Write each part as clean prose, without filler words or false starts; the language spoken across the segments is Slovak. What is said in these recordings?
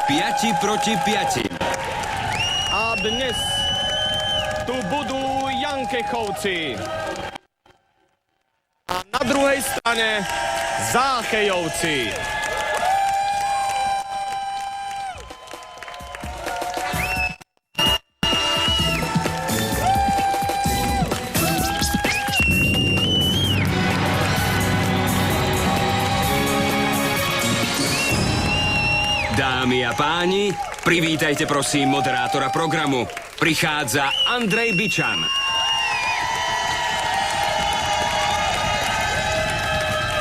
5 proti 5. A dnes tu budú Jankechovci. A na druhej strane Záchejovci. Dámy a páni, privítajte prosím moderátora programu. Prichádza Andrej Bičan.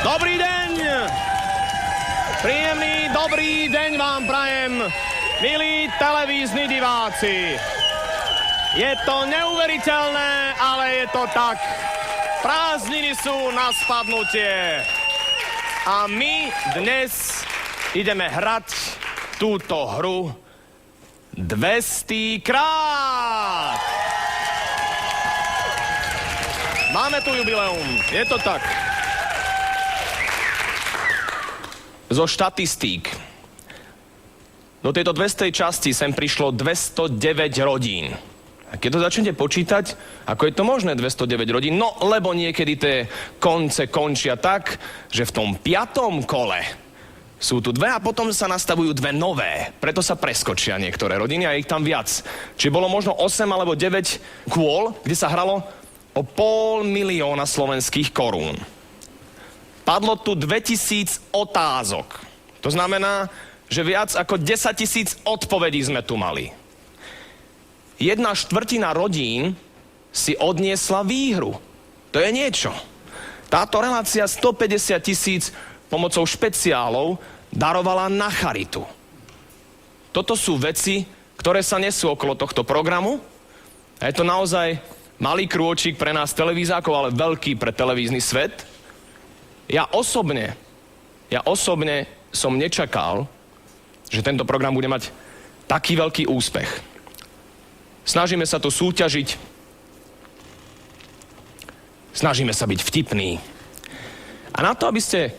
Dobrý deň! Príjemný dobrý deň vám prajem, milí televízni diváci. Je to neuveriteľné, ale je to tak. Prázdniny sú na spadnutie. A my dnes ideme hrať túto hru 200 krát. Máme tu jubileum, je to tak. Zo štatistík. Do tejto 200. časti sem prišlo 209 rodín. A keď to začnete počítať, ako je to možné 209 rodín? No, lebo niekedy tie konce končia tak, že v tom 5. kole sú tu dve a potom sa nastavujú dve nové. Preto sa preskočia niektoré rodiny a ich tam viac. Čiže bolo možno 8 alebo 9 kôl, kde sa hralo o 500 000 slovenských korún. Padlo tu 2000 otázok. To znamená, že viac ako 10 000 odpovedí sme tu mali. 1/4 rodín si odniesla výhru. To je niečo. Táto relácia 150 000 pomocou špeciálov darovala na charitu. Toto sú veci, ktoré sa nesú okolo tohto programu. A je to naozaj malý krôčik pre nás televízákov, ale veľký pre televízny svet. Ja osobne som nečakal, že tento program bude mať taký veľký úspech. Snažíme sa tu súťažiť. Snažíme sa byť vtipní. A na to, aby ste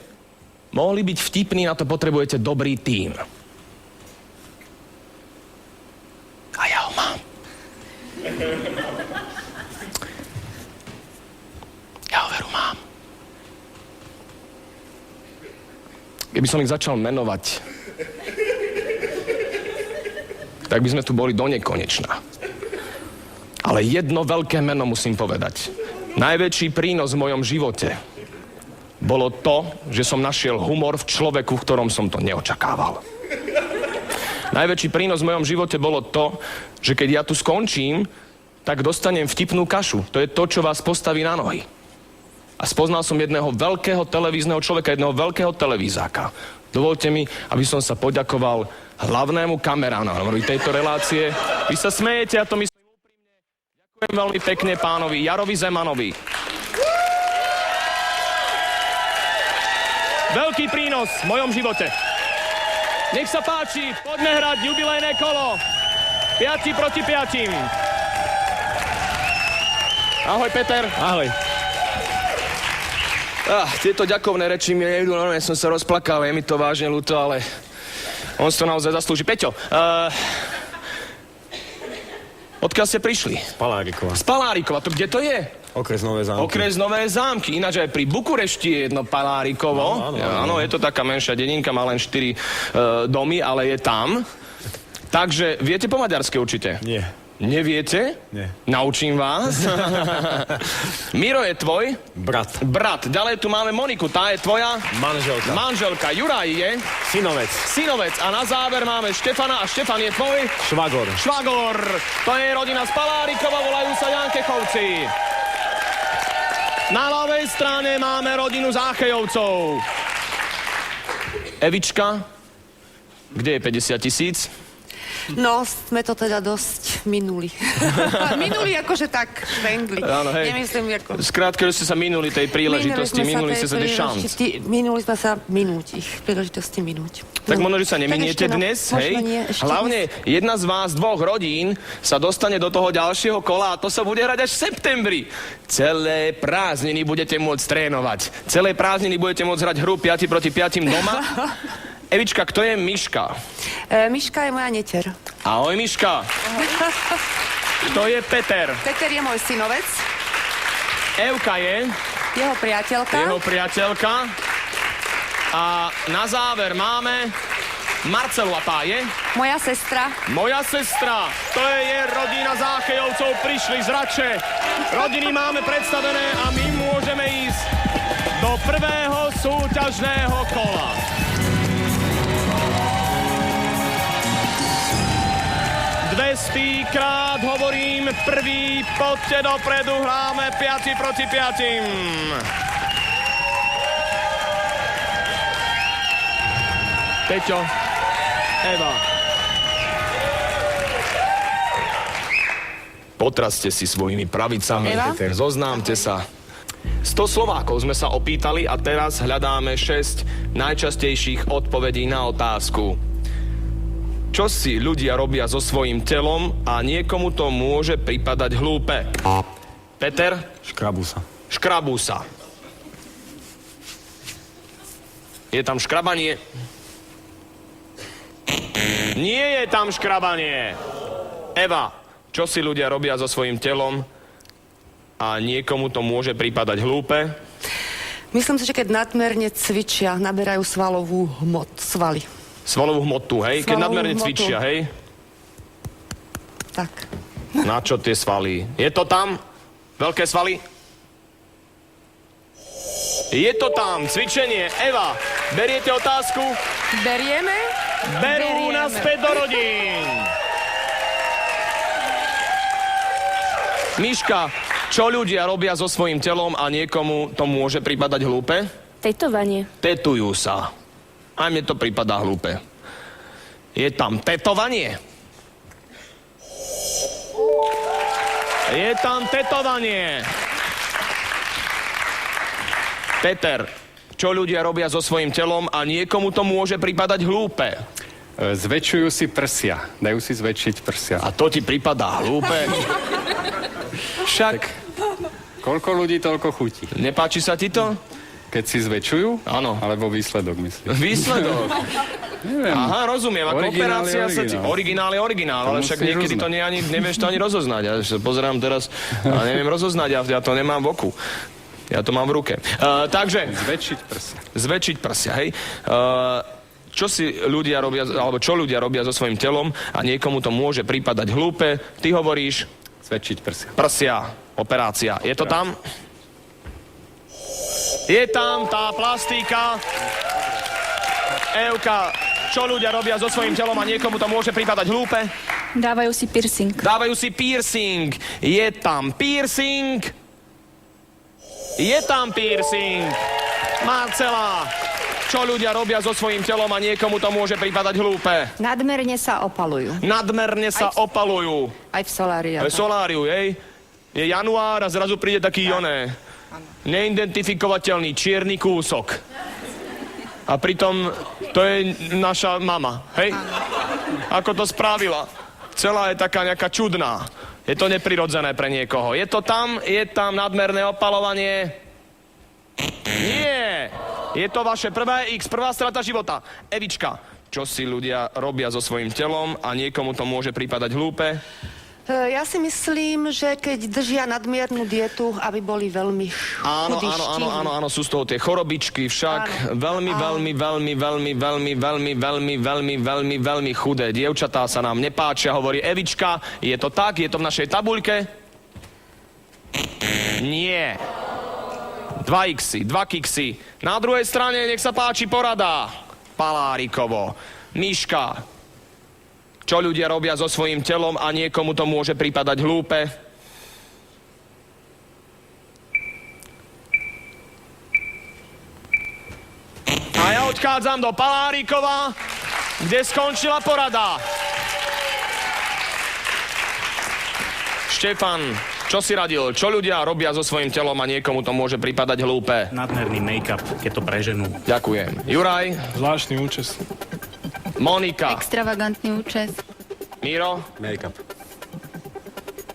mohli byť vtipní, na to potrebujete dobrý tím. A ja ho mám. Ja ho veru mám. Keby som ich začal menovať, tak by sme tu boli do nekonečna. Ale jedno veľké meno musím povedať. Najväčší prínos v mojom živote bolo to, že som našiel humor v človeku, v ktorom som to neočakával. Najväčší prínos v mojom živote bolo to, že keď ja tu skončím, tak dostanem vtipnú kašu. To je to, čo vás postaví na nohy. A spoznal som jedného veľkého televízneho človeka, jedného veľkého televízáka. Dovolte mi, aby som sa poďakoval hlavnému kameránovi tejto relácie. Vy sa smejete, a to myslím úprimne. Ďakujem veľmi pekne pánovi Jarovi Zemanovi. Veľký prínos v mojom živote. Nech sa páči, poďme hrať jubilejné kolo. 5 proti 5. Ahoj, Peter. Ahoj. Tieto ďakovné reči mi nejdú, normálne som sa rozplakal, je mi to vážne ľúto, ale on si to naozaj zaslúži. Peťo, odkiaľ ste prišli? Z Palárikova. Z Palárikova, to kde to je? Okres Nové Zámky. Okres Nové Zámky. Ináč aj pri Bukurešti je jedno Palárikovo. Áno, je to taká menšia dedinka, má len 4 domy, ale je tam. Takže viete po maďarsky určite? Nie. Neviete? Nie. Naučím vás. Miro je tvoj? Brat. Brat. Ďalej tu máme Moniku, tá je tvoja? Manželka. Manželka. Juraj je? Synovec. Synovec. A na záver máme Štefana a Štefan je tvoj? Švagor. Švagor. To je rodina z Palárikova, volajú sa Jankechovci. Na ľavej strane máme rodinu Záchejovcov. Evička, kde je 50 000? No, sme to teda dosť minuli. Minuli akože tak, švengli. Áno, hej. Nemyslím ako... Skrátka, že ste sa minuli tej príležitosti, minuli ste sa tej šanc. Minuli sme sa minúť ich, príležitosti minúť. Tak No. možno, že sa neminiete dnes, hej? Nie, Hlavne jedna z vás dvoch rodín sa dostane do toho ďalšieho kola a to sa bude hrať až v septembri. Celé prázdniny budete môcť trénovať. Celé prázdniny budete môcť hrať hru 5 proti 5 doma. Evička, kto je Miška? Miška je moja neter. Ahoj, Miška. Kto je Peter? Peter je môj synovec, Evka je jeho priateľka. jeho priateľka. A na záver máme Marcelu a Páje. Moja sestra. Moja sestra, to je rodina Záchejovcov, prišli z Rače. Rodiny máme predstavené a my môžeme ísť do prvého súťažného kola. Dvestýkrát hovorím prvý, poďte dopredu, hráme 5 proti 5. Peťo, Eva. Potraste si svojimi pravicami, Eva? zoznámte sa. 100 Slovákov sme sa opýtali a teraz hľadáme 6 najčastejších odpovedí na otázku. Čo si ľudia robia so svojím telom a niekomu to môže pripadať hlúpe? Peter? Škrabú sa. Škrabú sa. Je tam škrabanie? Nie je tam škrabanie. Eva, čo si ľudia robia so svojím telom a niekomu to môže pripadať hlúpe? Myslím si, že keď nadmerne cvičia, naberajú svalovú svaly. Svalovú hmotu, hej? Keď Svalovú nadmerne hmotu. cvičia, hej? Tak. Na čo tie svaly? Je to tam? Veľké svaly? Je to tam, cvičenie. Eva, beriete otázku? Berieme? Berú Berieme. naspäť do rodín. Miška, čo ľudia robia so svojím telom a niekomu to môže pripadať hlúpe? Tetovanie. Tetujú sa. Aj mne to pripadá hlúpe. Je tam tetovanie? Je tam tetovanie. Peter, čo ľudia robia so svojím telom a niekomu to môže pripadať hlúpe? Zväčšujú si prsia. Dajú si zväčšiť prsia. A to ti pripadá hlúpe? Však, Koľko ľudí, toľko chutí. nepáči sa ti to? Keď si zväčšujú? Áno. Alebo výsledok, myslím. Výsledok. Neviem. Aha, rozumiem. Ako Originál je operácia sa ti... originál. Originál je originál, To ale však musíš niekedy to nevieš to ani rozoznať. Ja sa pozerám teraz a neviem rozoznať, ja to nemám v oku. Ja to mám v ruke. Takže, Zväčšiť prsia. zväčšiť prsia, hej. Čo si ľudia robia, alebo čo ľudia robia so svojím telom a niekomu to môže pripadať hlúpe. Ty hovoríš Zväčšiť prsia. prsia, operácia. Je to tam? Je tam tá plastika. Evka, čo ľudia robia so svojím telom a niekomu to môže pripadať hlúpe? Dávajú si piercing. Dávajú si piercing. Je tam piercing? Je tam piercing. Marcela, čo ľudia robia so svojím telom a niekomu to môže pripadať hlúpe? Nadmerne sa opalujú. Nadmerne sa opalujú. Aj v solári. V soláriu, jej? Je január a zrazu príde taký neidentifikovateľný čierny kúsok. A pritom to je naša mama, hej? Ako to spravila? Celá je taká nejaká čudná. Je to neprirodzené pre niekoho. Je tam nadmerné opalovanie? Nie! Je to vaše prvé X, prvá strata života. Evička, čo si ľudia robia so svojím telom a niekomu to môže pripadať hlúpe? Ja si myslím, že keď držia nadmiernu dietu, aby boli veľmi chudí, štíhli. Áno, sú z toho tie chorobičky, však veľmi chudé dievčatá sa nám nepáčia, hovorí Evička. Je to tak? Je to v našej tabuľke? Nie. 2 X-y, 2 kiksy. Na druhej strane nech sa páči porada. Palárikovo. Miška. Čo ľudia robia so svojím telom a niekomu to môže pripadať hlúpe? A ja odchádzam do Palárikova, kde skončila porada. Štefan, čo si radil? Čo ľudia robia so svojím telom a niekomu to môže pripadať hlúpe? Nadmerný make-up, keď to preženú. Ďakujem. Juraj, Zvláštny účes. Monika, Extravagantný účes. Miro, Make-up.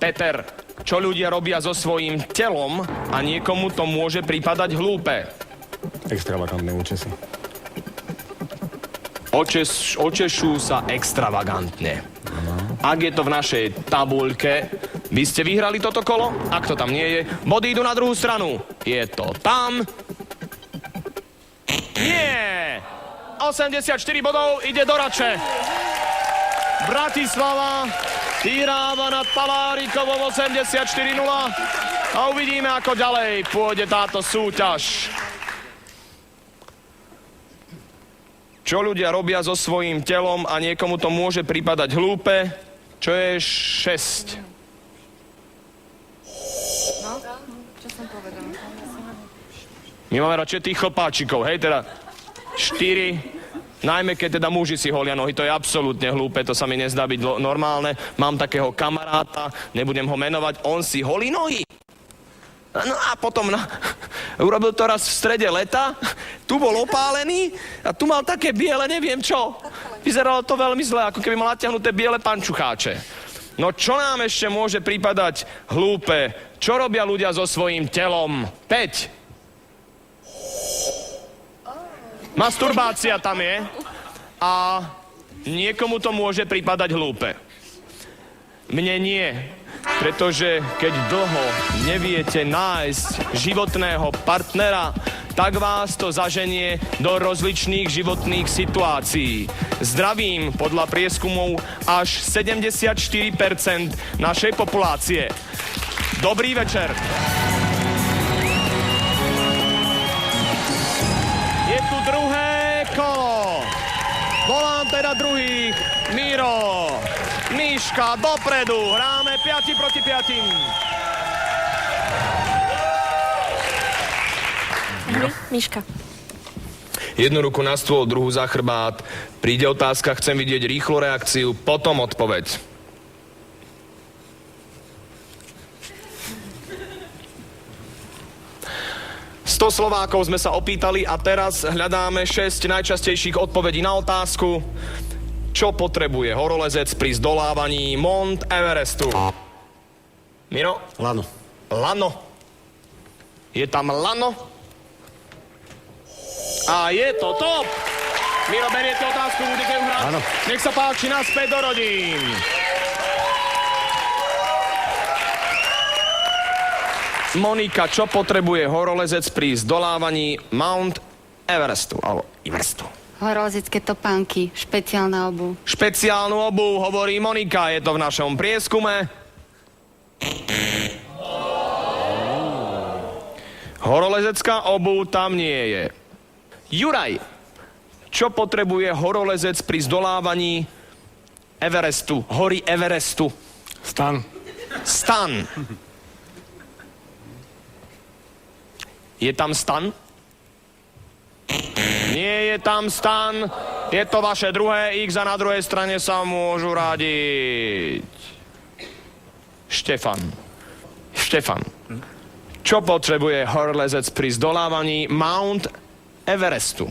Peter, čo ľudia robia so svojím telom a niekomu to môže pripadať hlúpe? Extravagantné účesy. očešú sa extravagantne. Ak je to v našej tabuľke, vy ste vyhrali toto kolo? Ak to tam nie je, body idú na druhú stranu. Je to tam. Nie! 84 bodov ide do Rače. Bratislava vyhráva nad Palárikovom 84-0 a uvidíme, ako ďalej pôjde táto súťaž. Čo ľudia robia so svojím telom a niekomu to môže pripadať hlúpe, čo je 6. My máme radšej tých chlpáčikov, hej, teda 4, najmä keď teda muži si holia nohy, to je absolútne hlúpe, to sa mi nezdá byť normálne. Mám takého kamaráta, nebudem ho menovať, on si holí nohy. No a potom urobil to raz v strede leta, tu bol opálený a tu mal také biele, neviem čo. Vyzeralo to veľmi zle, ako keby mal natiahnuté biele pančucháče. No čo nám ešte môže pripadať hlúpe? Čo robia ľudia so svojím telom? 5. Masturbácia tam je a niekomu to môže pripadať hlúpe. Mne nie. Pretože keď dlho neviete nájsť životného partnera, tak vás to zaženie do rozličných životných situácií. Zdravím podľa prieskumov až 74% našej populácie. Dobrý večer. Je tu druhé kolo. Volám teda druhých. Miro, Miška, dopredu. Hráme 5 proti 5. Miška. Jednu ruku na stôl, druhú za chrbát. Príde otázka, chcem vidieť rýchlu reakciu, potom odpoveď. Sto Slovákov sme sa opýtali a teraz hľadáme 6 najčastejších odpovedí na otázku. Čo potrebuje horolezec pri zdolávaní Mount Everestu? Miro? Lano. Lano. Je tam lano? A je to top! Miro, beriete otázku, budete ju hrať? Áno. Nech sa páči, naspäť do rodín. Monika, čo potrebuje horolezec pri zdolávaní Mount Everestu? Alebo Everestu. Horolezecké topánky, špeciálna obuv. Špeciálnu obuv, hovorí Monika, je to v našom prieskume. Horolezecká obuv tam nie je. Juraj, čo potrebuje horolezec pri zdolávaní Everestu, hory Everestu? Stan. Stan. Je tam stan? Nie je tam stan. Je to vaše druhé X a na druhej strane sa môžu radiť. Štefan. Čo potrebuje horolezec pri zdolávaní Mount Everestu?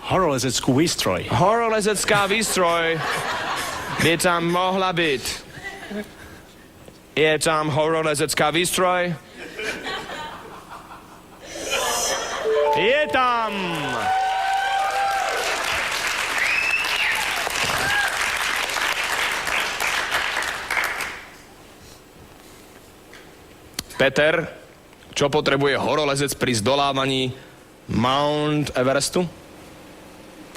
Horolezeckú výstroj. Horolezecká výstroj by tam mohla byť. Je tam horolezecká výstroj? Je tam! Peter, čo potrebuje horolezec pri zdolávaní Mount Everestu?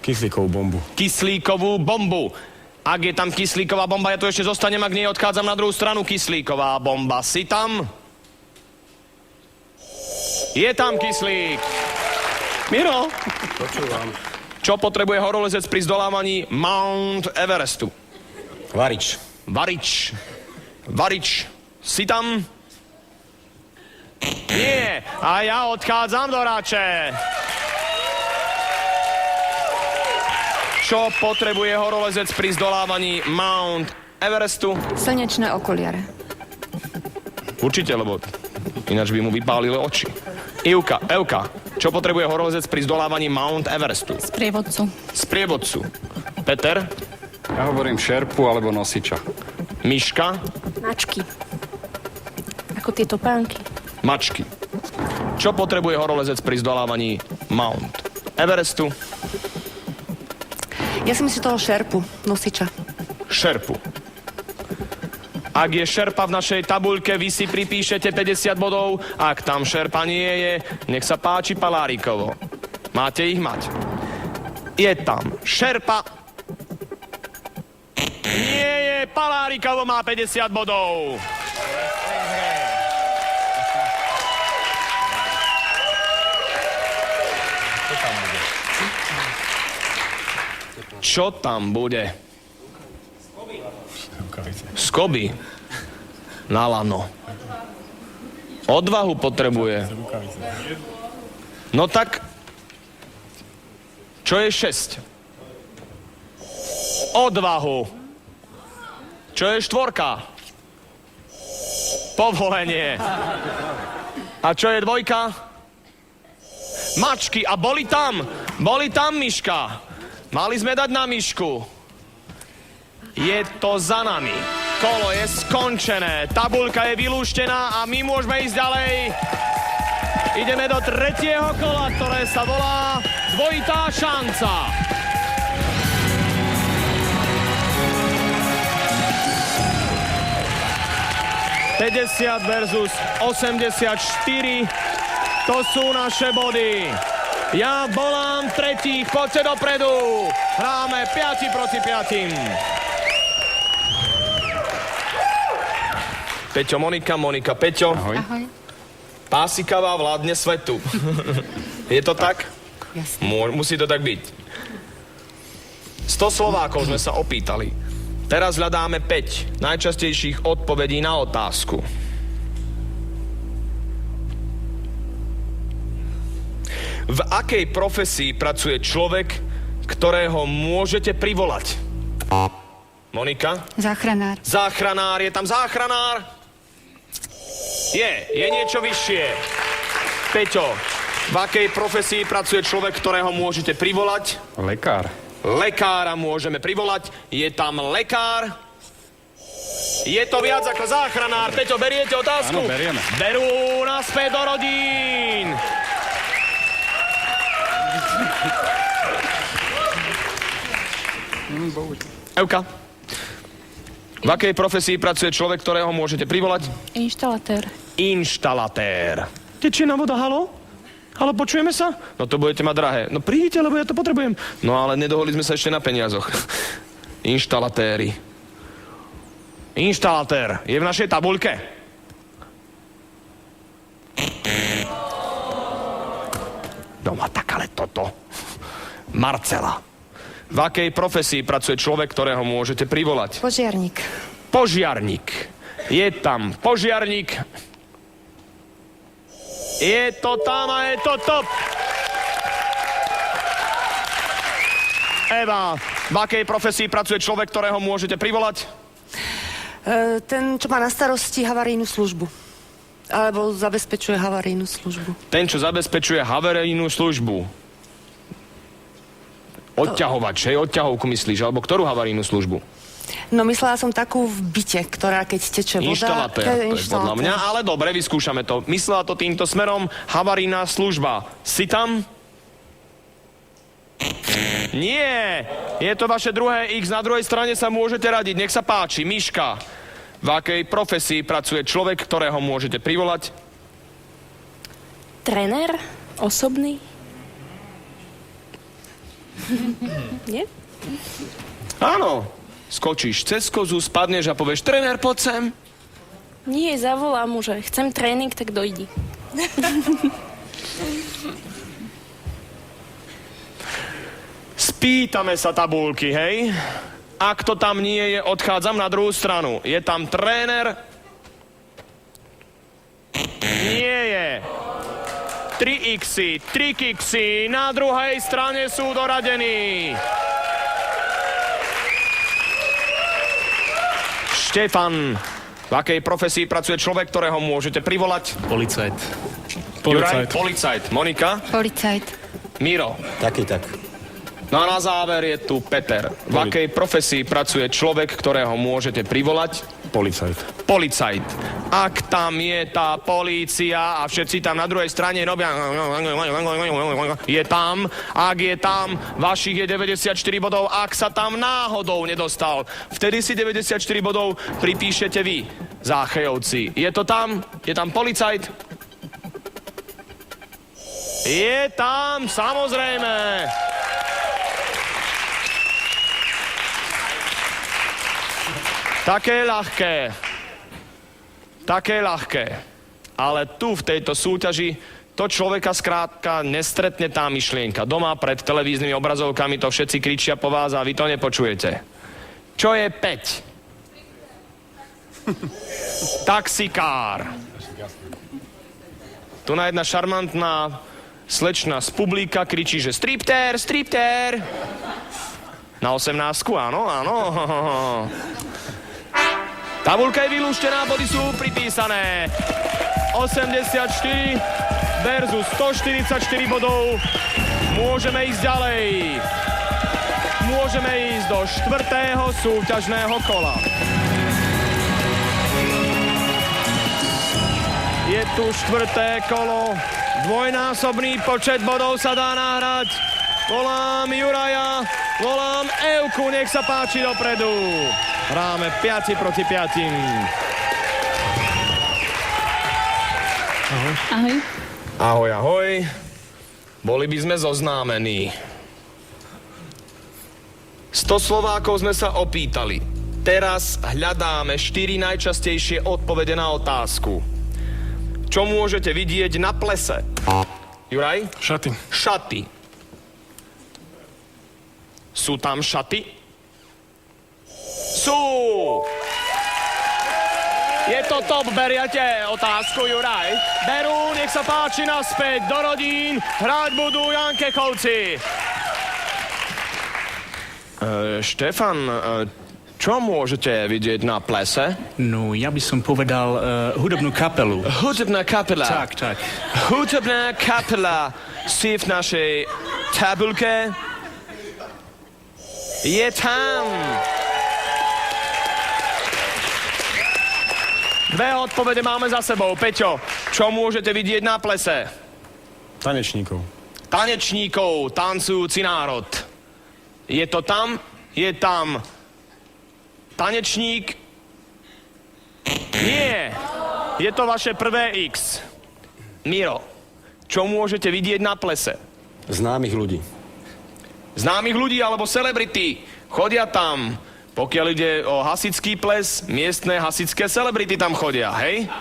Kyslíkovú bombu. Kyslíkovú bombu. Ak je tam kyslíková bomba, ja tu ešte zostanem, ak nie, odchádzam na druhú stranu. Kyslíková bomba, si tam? Je tam kyslík. Miro, Počúvam. čo potrebuje horolezec pri zdolávaní Mount Everestu? Varič. Varič, si tam? Nie, a ja odchádzam do Rače. Čo potrebuje horolezec pri zdolávaní Mount Everestu? Slnečné okuliare. Určite, lebo ináč by mu vypálili oči. Evka, čo potrebuje horolezec pri zdolávaní Mount Everestu? Sprievodcu. Peter? Ja hovorím šerpu alebo nosiča. Miška? Mačky. Ako tie topánky. Mačky. Čo potrebuje horolezec pri zdolávaní Mount Everestu? Ja si myslím, že toho šerpu, nosiča. Šerpu. Ak je šerpa v našej tabuľke, vy si pripíšete 50 bodov. Ak tam šerpa nie je, nech sa páči Palárikovo. Máte ich mať. Je tam šerpa. Nie je, Palárikovo má 50 bodov. Čo tam bude? Skoby. Na lano. Odvahu potrebuje. No tak, čo je 6? Odvahu. Čo je 4? Povolenie. A čo je 2? Mačky. A boli tam, myška. Mali sme dať na myšku. Je to za nami. Kolo je skončené. Tabuľka je vylúštená a my môžeme ísť ďalej. Ideme do 3. kola, ktoré sa volá Dvojitá šanca. ...50 versus 84. To sú naše body. Ja volám 3. Poďte dopredu. Hráme 5 proti 5. Peťo, Monika, Peťo. Ahoj. Ahoj. Pásikavá vládne svetu. Je to tak? Jasne. Musí to tak byť. 100 Slovákov sme sa opýtali. Teraz hľadáme 5 najčastejších odpovedí na otázku. V akej profesii pracuje človek, ktorého môžete privolať? Monika? Záchranár. Záchranár, je tam záchranár? Je niečo vyššie. Peťo, v akej profesii pracuje človek, ktorého môžete privolať? Lekár. Lekára môžeme privolať. Je tam lekár? Je to viac ako záchranár. Peťo, beriete otázku? Áno, berieme. Berú naspäť do rodín. Evka, v akej profesii pracuje človek, ktorého môžete privolať? Inštalatér. Inštalatér. Tečie na voda, halo? Halo, počujeme sa? No to budete mať drahé. No prídite, lebo ja to potrebujem. No ale nedohodli sme sa ešte na peniazoch. Inštalatéri. Inštalatér je v našej tabuľke. No a tak ale toto. Marcela. V akej profesii pracuje človek, ktorého môžete privolať? Požiarník. Požiarník. Je tam požiarník. Je to tam a je to top. Eva, v akej profesii pracuje človek, ktorého môžete privolať? Ten, čo má na starosti havarijnú službu. Alebo zabezpečuje havarijnú službu. Ten, čo zabezpečuje havarijnú službu. Odťahovač, hej, odťahovku myslíš, alebo ktorú havarijnú službu? No myslela som takú v byte, ktorá keď teče voda... Inštalatér, to je podľa mňa, ale dobre, vyskúšame to. Myslela to týmto smerom, havarijná služba. Si tam? Nie, je to vaše druhé X, na druhej strane sa môžete radiť, nech sa páči. Miška, v akej profesii pracuje človek, ktorého môžete privolať? Trenér? Osobný? Nie? Áno, skočíš cez kozu, spadneš a povieš, trenér, poď sem. Nie, zavolám mu, že chcem tréning, tak dojdi. Spýtame sa tabulky, hej? Ak to tam nie je, odchádzam na druhú stranu. Je tam tréner? Nie je. 3 X-y, 3 kiksy, na druhej strane sú doradení. Štefan, v akej profesii pracuje človek, ktorého môžete privolať? Policajt. Juraj, policajt. Monika? Policajt. Miro? Taký tak. No a na záver je tu Peter. V akej profesii pracuje človek, ktorého môžete privolať? Policajt. Policajt. Ak tam je tá polícia a všetci tam na druhej strane robia... Je tam. Ak je tam, vašich je 94 bodov. Ak sa tam náhodou nedostal, vtedy si 94 bodov pripíšete vy, Záchejovci. Je to tam? Je tam policajt? Je tam, samozrejme. Také ľahké. Ale tu v tejto súťaži to človeka skrátka nestretne tá myšlienka. Doma pred televíznymi obrazovkami to všetci kričia po vás a vy to nepočujete. Čo je 5? Taxikár. Tu na jedna šarmantná slečna z publika kričí, že striptér. Na 18-ku, áno. Tabuľka je vylúštená, body sú pripísané. 84 versus 144 bodov. Môžeme ísť ďalej. Môžeme ísť do 4. súťažného kola. Je tu 4. kolo. Dvojnásobný počet bodov sa dá nahrať. Volám Juraja, volám Evku, nech sa páči dopredu. Hráme 5 proti 5. Ahoj. Ahoj. Boli by sme zoznámení. 100 Slovákov sme sa opýtali. Teraz hľadáme 4 najčastejšie odpovede na otázku. Čo môžete vidieť na plese? Juraj? Šaty. Sú tam šaty? Sú! Je to top, beriete otázku, Juraj? Berú, nech sa páči naspäť do rodín. Hrať budú Jankechovci. Štefan, čo môžete vidieť na plese? No, ja by som povedal hudobnú kapelu. Hudobná kapela. Tak. Hudobná kapela si v našej tabuľke. Je tam. 2 odpovede máme za sebou. Peťo, čo môžete vidieť na plese? Tanečníkov. Tancujúci národ. Je to tam? Je tam tanečník? Nie. Je to vaše prvé X. Miro, čo môžete vidieť na plese? Známych ľudí. Známych ľudí alebo celebrity. Chodia tam. Pokiaľ ide o hasičský ples, miestne hasičské celebrity tam chodia, hej?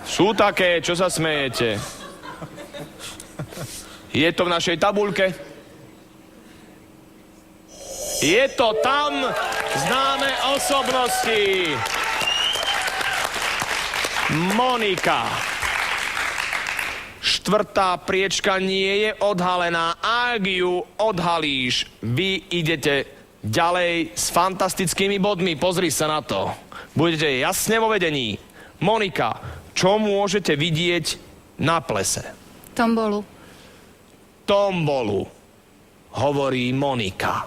Sú také, čo sa smejete? Je to v našej tabuľke? Je to tam, známe osobnosti. Monika. 4. priečka nie je odhalená. Ak ju odhalíš, vy idete ďalej s fantastickými bodmi. Pozri sa na to. Budete jasne vo vedení. Monika, čo môžete vidieť na plese? Tombolu. Tombolu, hovorí Monika.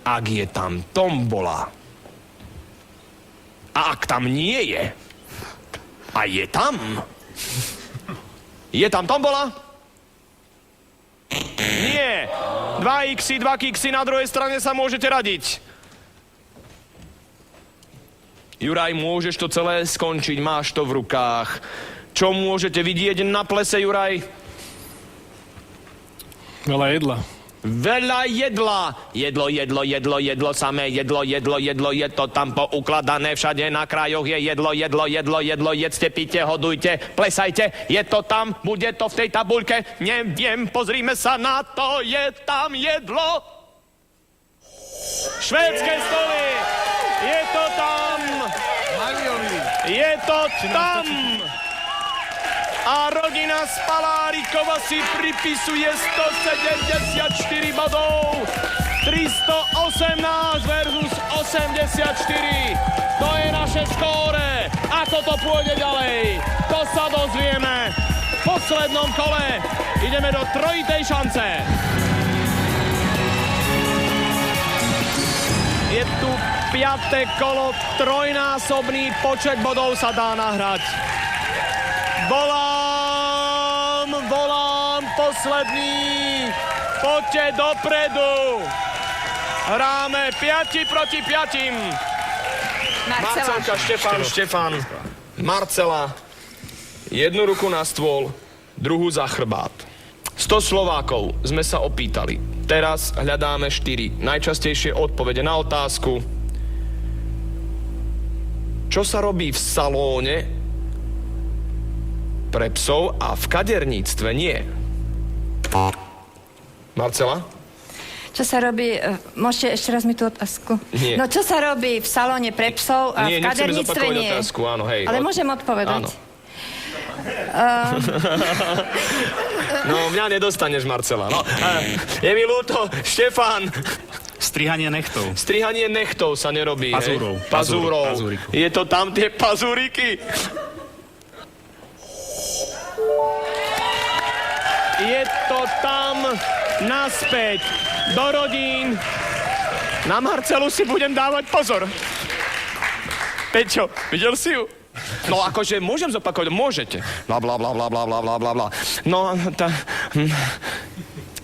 Ak je tam tombola, a ak tam nie je, a je tam, je tam tombola? Nie. 2 kiksy, na druhej strane sa môžete radiť. Juraj, môžeš to celé skončiť, máš to v rukách. Čo môžete vidieť na plese, Juraj? Veľa jedla. Veľa jedla. Jedlo, samé jedlo, je to tam poukladané všade na krajoch, je jedlo, jedzte, pite, hodujte, plesajte, je to tam, bude to v tej tabuľke, neviem, pozrime sa na to, je tam jedlo. Švédske stoly, je to tam. Je to tam. A rodina Spalárikova si pripisuje 174 bodov. 318 versus 84. To je naše skóre. Ako to pôjde ďalej? To sa dozvieme poslednom kole. Ideme do trojitej šance. Je tu 5. kolo, trojnásobný počet bodov sa dá nahrať. Volám, posledný. Poďte dopredu. Hráme 5 proti 5. Marcelka, Štefan. Marcela. Jednu ruku na stôl, druhú za chrbát. 100 Slovákov sme sa opýtali. Teraz hľadáme 4 najčastejšie odpovede na otázku. Čo sa robí v salóne pre psov a v kaderníctve nie? Marcela? Čo sa robí... môžete ešte raz mi tú otázku? Nie. No čo sa robí v salóne pre psov a v kaderníctve nie? Otázku, áno, hej. Ale môžem odpovedať. Áno. No, mňa nedostaneš, Marcela. No, je mi ľúto, Štefan. Strihanie nechtov. Strihanie nechtov sa nerobí. Pazúrov. Hej? Pazúrov. Pazúriku. Je to tam tie pazúriky. Je to tam naspäť do rodín. Na Marcelu si budem dávať pozor. Peťo, videl si ju? No akože môžem zopakovať, môžete. Bla bla bla bla bla bla bla bla bla. No,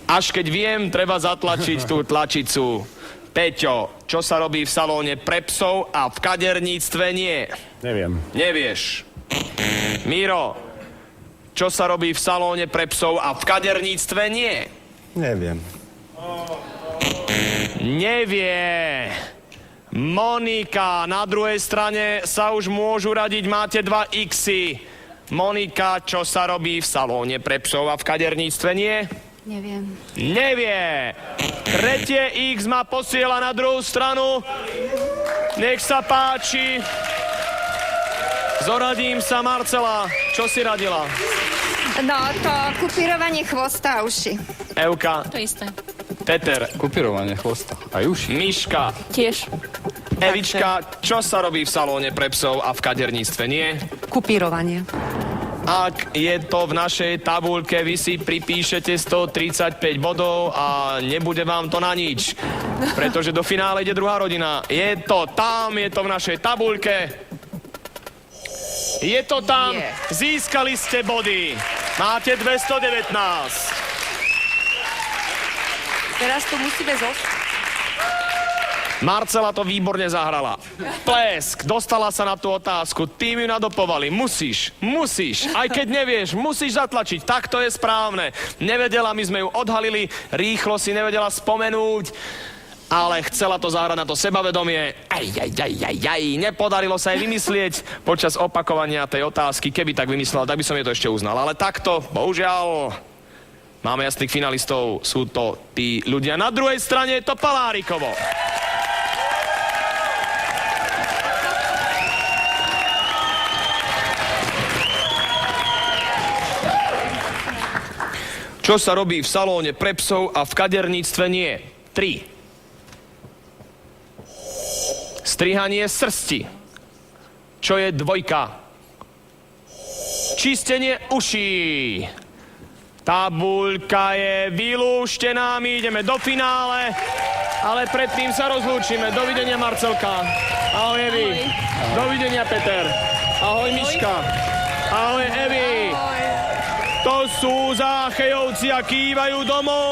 až keď viem, treba zatlačiť tú tlačicu. Peťo, čo sa robí v salóne pre psov a v kaderníctve nie? Neviem. Nevieš. Miro, čo sa robí v salóne pre psov a v kaderníctve nie? Neviem. Nevie. Monika, na druhej strane sa už môžu radiť, máte 2 X-y. Monika, čo sa robí v salóne pre psov a v kaderníctve nie? Neviem. Nevie. Tretie X ma posiela na druhú stranu. Nech sa páči. Zoradím sa, Marcela. Čo si radila? No, to kupírovanie chvosta a uši. Evka. To isté. Peter. Kupírovanie chvosta. Aj už? Miška. Tiež. Evička, čo sa robí v salóne pre psov a v kaderníctve nie? Kupírovanie. Ak je to v našej tabuľke, vy si pripíšete 135 bodov a nebude vám to na nič. Pretože do finále ide druhá rodina. Je to tam, je to v našej tabuľke. Je to tam, získali ste body. Máte 219. Teraz to musíme zostať. Marcela to výborne zahrala. Plesk, dostala sa na tú otázku, tým ju nadopovali. Musíš, aj keď nevieš, musíš zatlačiť, tak to je správne. Nevedela, my sme ju odhalili, rýchlo si nevedela spomenúť, ale chcela to zahrať na to sebavedomie. Nepodarilo sa jej vymyslieť počas opakovania tej otázky. Keby tak vymyslela, tak by som jej to ešte uznal. Ale takto, bohužiaľ, máme jasných finalistov, sú to tí ľudia. Na druhej strane je to Palárikovo. Čo sa robí v salóne pre psov a v kaderníctve nie? 3. Strihanie srsti. Čo je 2? Čistenie uší. Tabuľka je vylúštená, my ideme do finále, ale predtým sa rozlúčime. Dovidenia, Marcelka. Ahoj, Evi. Dovidenia, Peter. Ahoj, Miška. Ahoj, Evi. To sú Záchejovci a kývajú domov.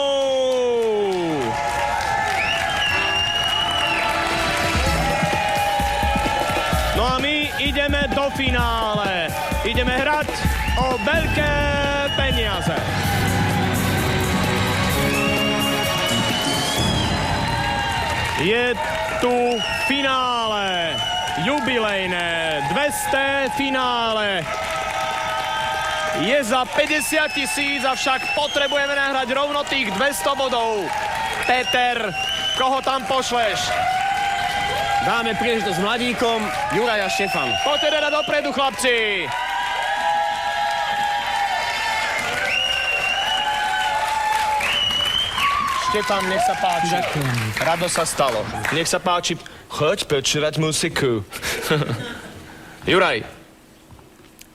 No a my ideme do finále. Ideme hrať o veľké peniaze. Je tu finále. Jubilejné 200 finále. Je za 50 000, avšak potrebujeme nahrať rovno tých 200 bodov. Peter, koho tam pošleš? Dáme príležitosť mladíkom, Juraj a Štefan. Poďte teda dopredu, chlapci. Štefan, nech sa páči. Ďakujem. Rado sa stalo. Nech sa páči. Choď počúvať muziku. Juraj,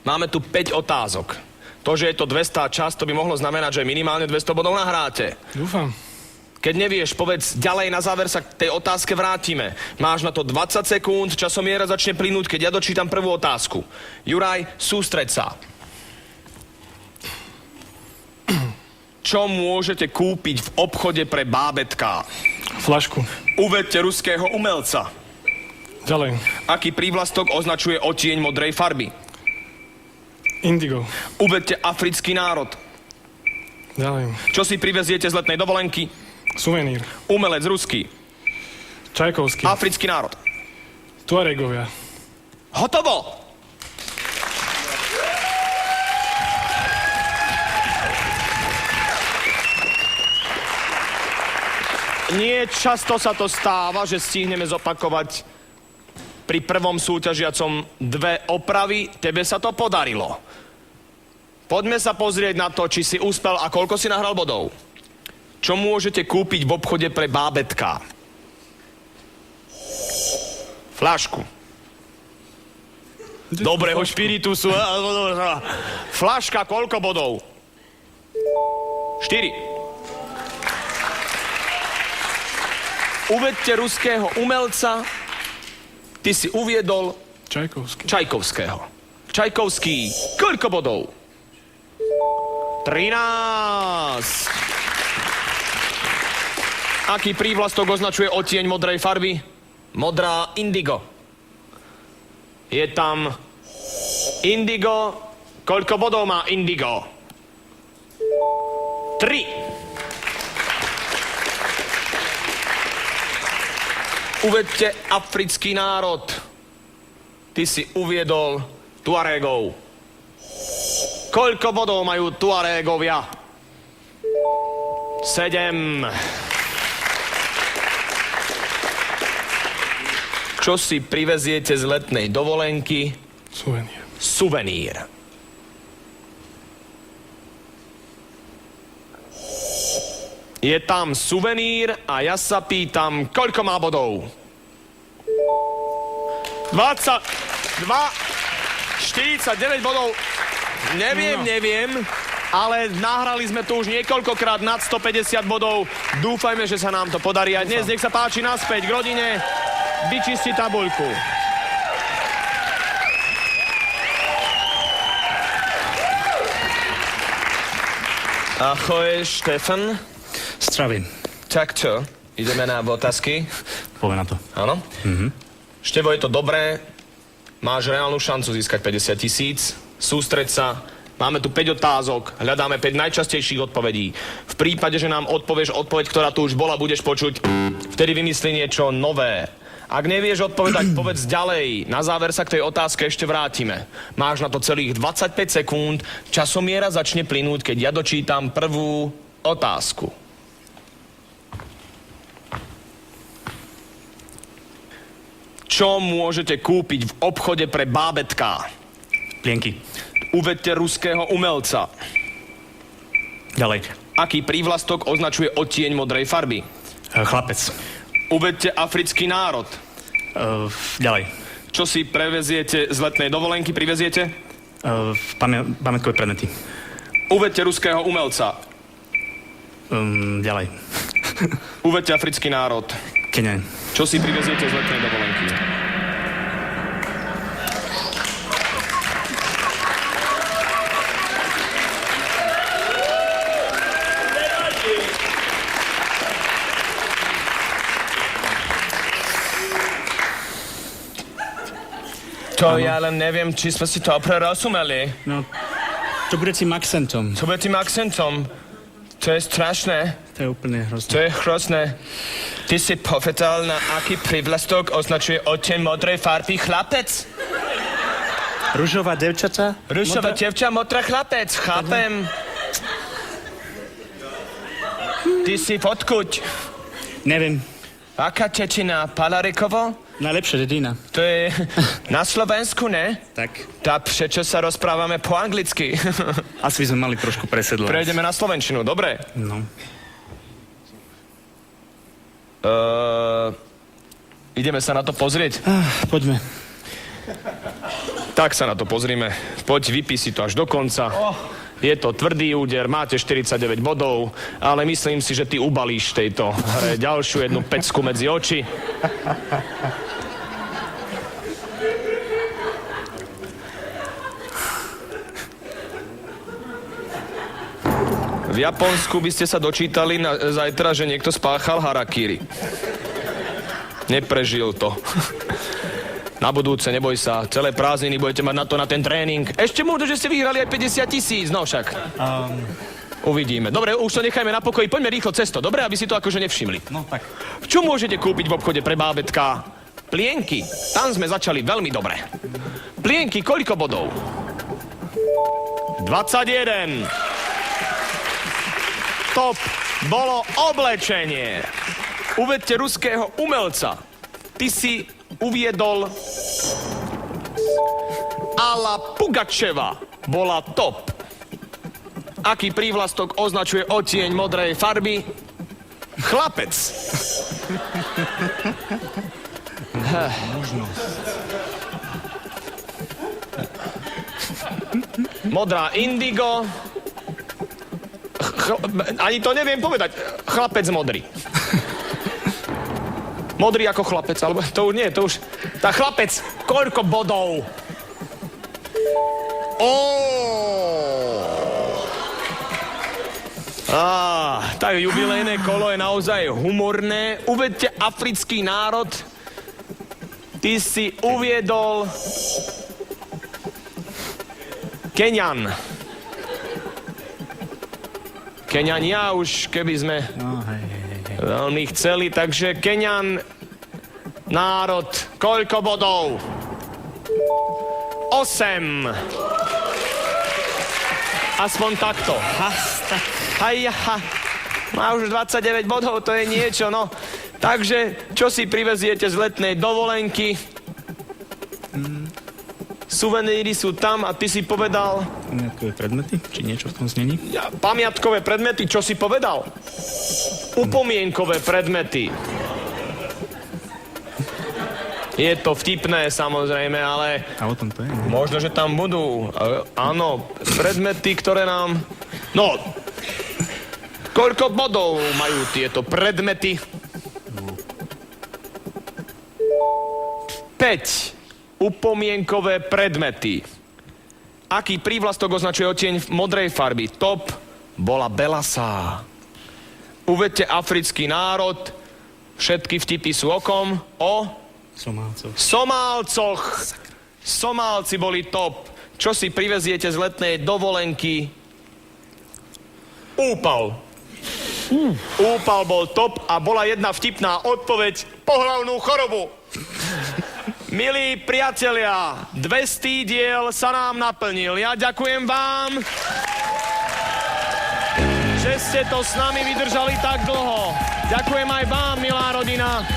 máme tu 5 otázok. To, že je to 200 čas, to by mohlo znamenať, že minimálne 200 bodov nahráte. Dúfam. Keď nevieš, povedz ďalej, na záver sa k tej otázke vrátime. Máš na to 20 sekúnd, časomiera začne plynúť, keď ja dočítam prvú otázku. Juraj, sústreď sa. Čo môžete kúpiť v obchode pre bábätká? Flašku. Uvedte ruského umelca. Ďalej. Aký prívlastok označuje odtieň modrej farby? Indigo. Uvedte africký národ. Ďalej. Čo si priveziete z letnej dovolenky? Suvenír. Umelec ruský. Čajkovský. Africký národ. Tuaregovia. Hotovo! Nie často sa to stáva, že stihneme zopakovať pri prvom súťažiacom 2 opravy. Tebe sa to podarilo. Poďme sa pozrieť na to, či si uspel a koľko si nahral bodov. Čo môžete kúpiť v obchode pre bábätká? Fľašku. Dobrého špiritusu. Fľaška, koľko bodov? 4. Uvedte ruského umelca. Ty si uviedol Čajkovský. Čajkovského. Čajkovský. Koľko bodov? 13. Aký prívlastok označuje odtieň modrej farby? Modrá indigo. Je tam indigo. Koľko bodov má indigo? 3. Uvedte africký národ. Ty si uviedol Tuaregov. Koľko bodov majú Tuaregovia? 7. Čo si priveziete z letnej dovolenky? Suvenír. Suvenír. Je tam suvenír a ja sa pýtam, koľko má bodov? 22, 49 bodov. Neviem, ale nahrali sme tu už niekoľkokrát nad 150 bodov. Dúfajme, že sa nám to podarí. A dnes nech sa páči naspäť k rodine. Vyčisti tabuľku. Ahoj, Štefan. Zdravím. Tak čo, ideme na otázky? Poďme na to. Áno? Števo, je to dobré. Máš reálnu šancu získať 50 000. Sústreď sa. Máme tu 5 otázok. Hľadáme 5 najčastejších odpovedí. V prípade, že nám odpovieš odpoveď, ktorá tu už bola, budeš počuť, vtedy vymyslí niečo nové. Ak nevieš odpovedať, povedz ďalej. Na záver sa k tej otázke ešte vrátime. Máš na to celých 25 sekúnd. Časomiera začne plynúť, keď ja dočítam prvú otázku. Čo môžete kúpiť v obchode pre bábätká? Plienky. Uvedte ruského umelca. Ďalej. Aký prívlastok označuje odtieň modrej farby? Chlapec. Uvedte africký národ. Ďalej. Čo si preveziete z letnej dovolenky? Priveziete? Pamätkové predmety. Uvedte ruského umelca. Ďalej. Uvedte africký národ. Kenia. Čo si priveziete z letnej dovolenky? To ja len neviem, či sme si to prerozumeli. No, to bude tým akcentom. To bude tým akcentom. To je strašné. To je úplne hrozné. To je hrozné. Ty si povedal, na aký prívlastok označuje odtieň modrej farby chlapec? Ružová devčata? Ružová devča, modrá chlapec. Chápem. Ty si odkuď? Neviem. Aká tečina? Palarikovo? Najlepšia dedina. To je na Slovensku, ne? Tak. Tak prečo sa rozprávame po anglicky? Asi by sme mali trošku presedlovať. Prejdeme na slovenčinu, dobre? No. Ideme sa na to pozrieť? Poďme. Tak sa na to pozrime. Poď, vypí si to až do konca. Je to tvrdý úder, máte 49 bodov, ale myslím si, že ty ubalíš tejto hre ďalšiu jednu pecku medzi oči. V Japonsku by ste sa dočítali zajtra, že niekto spáchal harakiri. Neprežil to. Na budúce, neboj sa, celé prázdniny budete mať na ten tréning. Ešte možno, že ste vyhrali aj 50 000, no však. Uvidíme. Dobre, už to nechajme na pokoji, poďme rýchlo cesto, dobre, aby si to akože nevšimli. No tak. Čo môžete kúpiť v obchode pre bábätká? Plienky. Tam sme začali veľmi dobre. Plienky, koľko bodov? 21. Top bolo oblečenie. Uvedte ruského umelca. Ty si uviedol Alla Pugačeva. Bola top. Aký prívlastok označuje odtieň modrej farby? Chlapec. Modrá indigo. Ani to neviem povedať. Chlapec modrý. Modrý ako chlapec, alebo to už nie, to už... Tá chlapec, koľko bodov? Tak jubilejné kolo je naozaj humorné. Uvedte africký národ. Ty si uviedol... Keňan. Keňania už, keby sme... veľmi chceli, takže Keňan, národ, koľko bodov? 8. Aspoň takto. Má už 29 bodov, to je niečo, no. Takže, čo si priveziete z letnej dovolenky? Suveníry sú tam a ty si povedal... Nejaké predmety? Či niečo v tom znení? Pamiatkové predmety, čo si povedal? Upomienkové predmety. Je to vtipné, samozrejme, ale... A o tom to je? Možno, že tam budú, áno, predmety, ktoré nám... No, koľko bodov majú tieto predmety? 5. Upomienkové predmety. Aký prívlastok označuje odtieň modrej farby? Top bola belasá. Uvedte africký národ. Všetky vtipy sú okom. O Somálcoch. Somálci boli top. Čo si priveziete z letnej dovolenky? Úpal. Úpal bol top a bola jedna vtipná odpoveď. Pohlavnú chorobu. Milí priatelia, 200. diel sa nám naplnil. Ja ďakujem vám, že ste to s nami vydržali tak dlho. Ďakujem aj vám, milá rodina,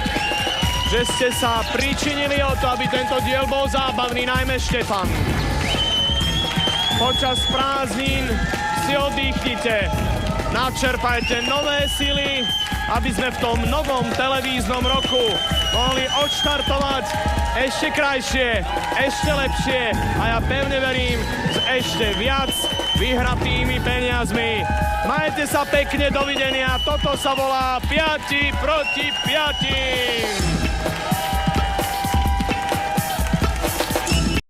že ste sa pričinili o to, aby tento diel bol zábavný, najmä Štefan. Počas prázdnin si oddychnite, načerpajte nové sily, aby sme v tom novom televíznom roku mohli odštartovať ešte krajšie, ešte lepšie a ja pevne verím s ešte viac vyhratými peniazmi. Majte sa pekne, dovidenia. Toto sa volá 5 proti 5.